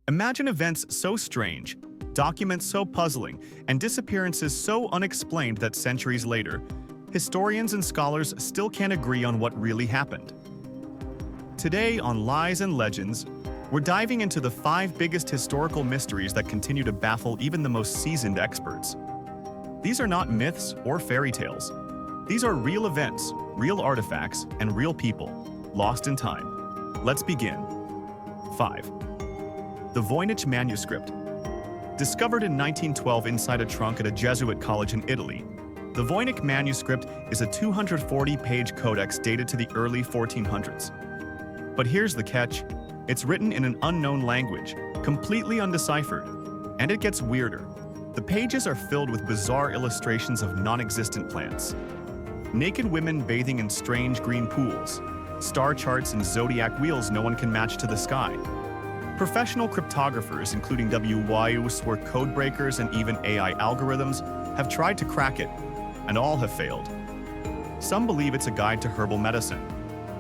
Imagine events so strange, documents so puzzling, and disappearances so unexplained that centuries later, historians and scholars still can't agree on what really happened. Today on Lies and Legends, we're diving into the 5 biggest historical mysteries that continue to baffle even the most seasoned experts. These are not myths or fairy tales. These are real events, real artifacts, and real people, lost in time. Let's begin. 5. The Voynich Manuscript. Discovered in 1912 inside a trunk at a Jesuit college in Italy, the Voynich Manuscript is a 240-page codex dated to the early 1400s. But here's the catch. It's written in an unknown language, completely undeciphered. And it gets weirder. The pages are filled with bizarre illustrations of non-existent plants. Naked women bathing in strange green pools, star charts and zodiac wheels no one can match to the sky. Professional cryptographers, including were code breakers and even AI algorithms, have tried to crack it, and all have failed. Some believe it's a guide to herbal medicine.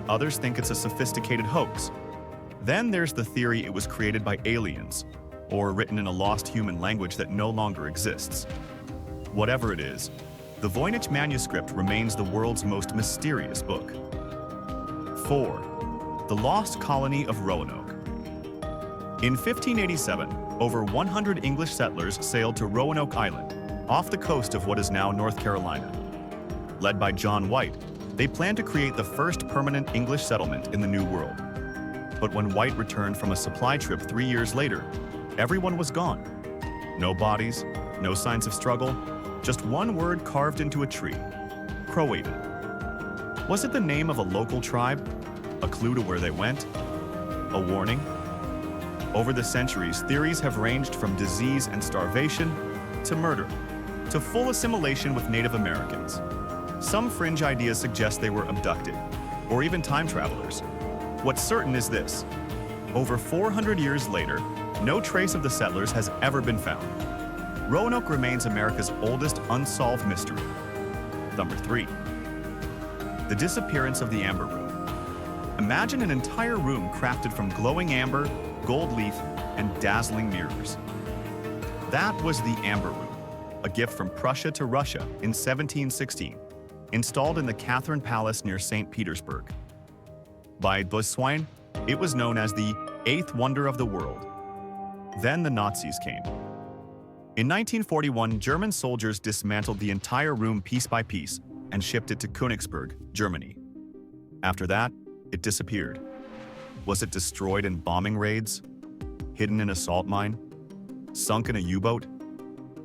Others think it's a sophisticated hoax. Then there's the theory it was created by aliens, or written in a lost human language that no longer exists. Whatever it is, the Voynich Manuscript remains the world's most mysterious book. 4. The Lost Colony of Roanoke. In 1587, over 100 English settlers sailed to Roanoke Island, off the coast of what is now North Carolina. Led by John White, they planned to create the first permanent English settlement in the New World. But when White returned from a supply trip 3 years later, everyone was gone. No bodies, no signs of struggle, just one word carved into a tree: Croatan. Was it the name of a local tribe? A clue to where they went? A warning? Over the centuries, theories have ranged from disease and starvation to murder, to full assimilation with Native Americans. Some fringe ideas suggest they were abducted, or even time travelers. What's certain is this: over 400 years later, no trace of the settlers has ever been found. Roanoke remains America's oldest unsolved mystery. Number 3. The disappearance of the Amber Room. Imagine an entire room crafted from glowing amber, gold leaf, and dazzling mirrors. That was the Amber Room, a gift from Prussia to Russia in 1716, installed in the Catherine Palace near St. Petersburg. By Voynich, it was known as the 8th wonder of the world. Then the Nazis came. In 1941, German soldiers dismantled the entire room piece by piece and shipped it to Königsberg, Germany. After that, it disappeared. Was it destroyed in bombing raids? Hidden in a salt mine? Sunk in a U-boat?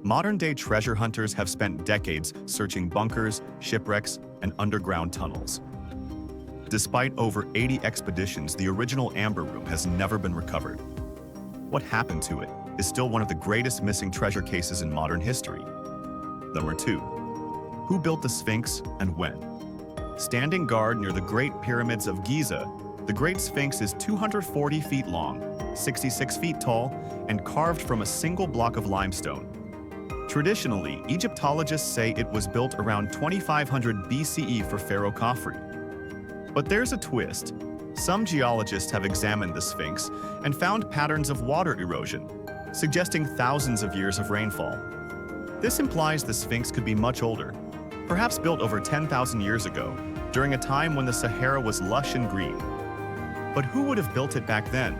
Modern-day treasure hunters have spent decades searching bunkers, shipwrecks, and underground tunnels. Despite over 80 expeditions, the original Amber Room has never been recovered. What happened to it is still one of the greatest missing treasure cases in modern history. Number 2. Who built the Sphinx and when? Standing guard near the Great Pyramids of Giza, the Great Sphinx is 240 feet long, 66 feet tall, and carved from a single block of limestone. Traditionally, Egyptologists say it was built around 2500 BCE for Pharaoh Khafre. But there's a twist. Some geologists have examined the Sphinx and found patterns of water erosion, suggesting thousands of years of rainfall. This implies the Sphinx could be much older, perhaps built over 10,000 years ago, during a time when the Sahara was lush and green. But who would have built it back then?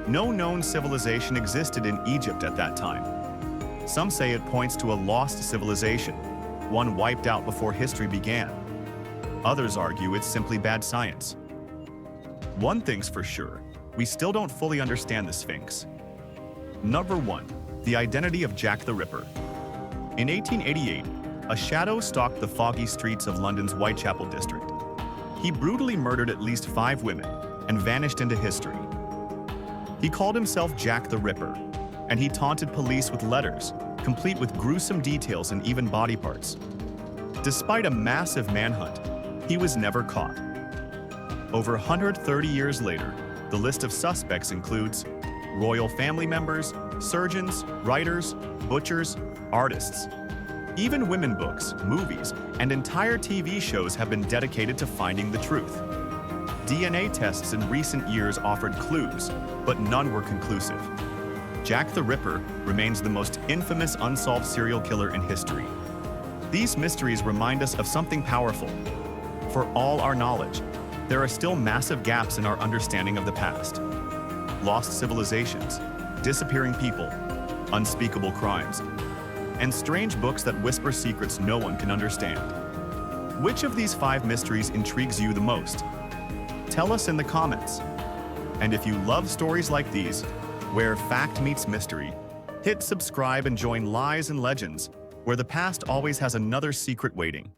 No known civilization existed in Egypt at that time. Some say it points to a lost civilization, one wiped out before history began. Others argue it's simply bad science. One thing's for sure, we still don't fully understand the Sphinx. Number 1. The identity of Jack the Ripper. In 1888, a shadow stalked the foggy streets of London's Whitechapel district. He brutally murdered at least 5 women and vanished into history. He called himself Jack the Ripper, and he taunted police with letters, complete with gruesome details and even body parts. Despite a massive manhunt, he was never caught. Over 130 years later, the list of suspects includes royal family members, surgeons, writers, butchers, artists. Even women books, movies, and entire TV shows have been dedicated to finding the truth. DNA tests in recent years offered clues, but none were conclusive. Jack the Ripper remains the most infamous unsolved serial killer in history. These mysteries remind us of something powerful. For all our knowledge, there are still massive gaps in our understanding of the past. Lost civilizations, disappearing people, unspeakable crimes, and strange books that whisper secrets no one can understand. Which of these 5 mysteries intrigues you the most? Tell us in the comments. And if you love stories like these, where fact meets mystery, hit subscribe and join Lies and Legends, where the past always has another secret waiting.